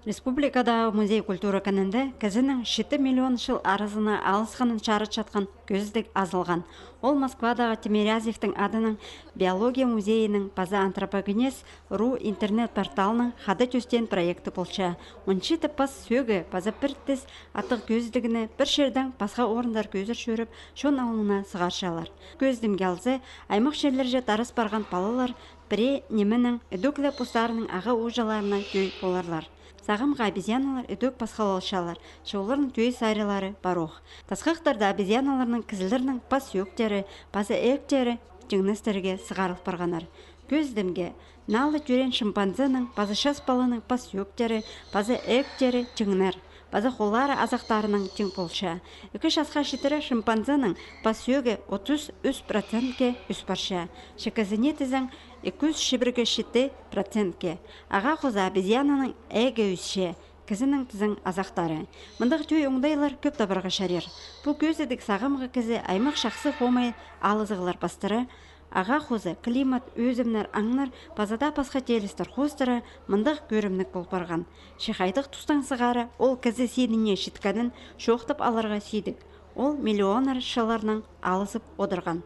Республикадағы музей культура канында кізінің 7 миллион жыл арызына алысқанын шарыт жатқан көздік азылған. Ол Москвадағы Тимирязевтің адының биология музейінің база антропогенез ру интернет порталының хады төстен проекті болча. Ончы тіппас сөгі база бірттіз аттық көздігіні бір жердің басқа орындар көзір шөріп, шон ауылына сығаршалар. Көздім келзі, аймақ жерлерже тарыс барған балалар біре неменің үдіклі пұстарының аға ожаларына көй боларлар. Сағымға обезьяналар өтөк пасхалалшалар, шоуларын түйі сайрылары барух. Тасқақтарда обезьяналарының кізілерінің пас өктері, пасы өктері жыңныстерге сығарылып барғанар. Көздімге налы жүрен шимпанзының, пасы шас балының пас өктері, пасы өктері жыңнар. База қолары азақтарының тең болша. 2 жасқа шетірі шимпанзының пас өгі 33%-ке үс барша. Шекізіне тізің 200%-ке. Аға қоза обезьянаның әгі үсше. Кізінің тізің азақтары. Мұндық түй оңдайлар көп табырға шарер. Бұл көздедік сағымғы кізі аймақ шақсы қомай алызығылар бастыры. Аға қозы климат өзімнер аңнар базада пасқа телістір қостыры мұндық көрімнік бол барған. Шиқайдық тұстан сығары ол кізі сейдіне шеткадын шоқтып аларға сейдік. Ол миллионар шыларының алысып одырған.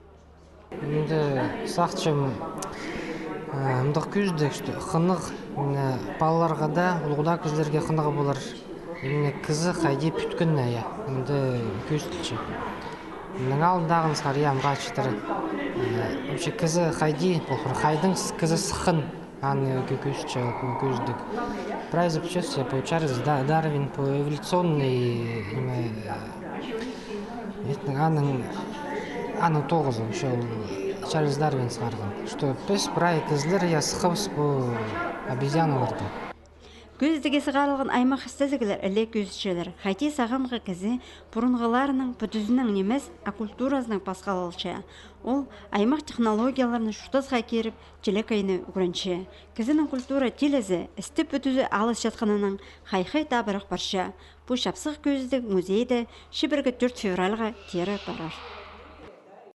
Енді сақчым мұндық көздік қынық балаларға да ұлғыда көздерге қынығы болар. Кізі қайде пүткін әйе. Енді көздікші. Алдағын сария мұға чытыры. Вообще кізі қайди, қайдың кізі сықын, аны көздікші көздік. Прайзы пчёс, получарыз Дарвин по эволюционный аны тоғызы, Чарльз Дарвин сығарған. Что пес прай кізлер я сықыбыс по обезьяналарды. Көздіге сығарылған аймақ істезігілер әлі көзшелер. Қайти сағымғы кізі бұрынғыларының бүдізінің немес акультуразының пасқалалшы. Ол аймақ технологияларының шутасқа керіп желек айны үгірінші. Кізінің культура телезі істі бүдізі алыс жатқанының қайқай табырық барша. Бұл шапсық көздік музейді 4 февральға тері барар.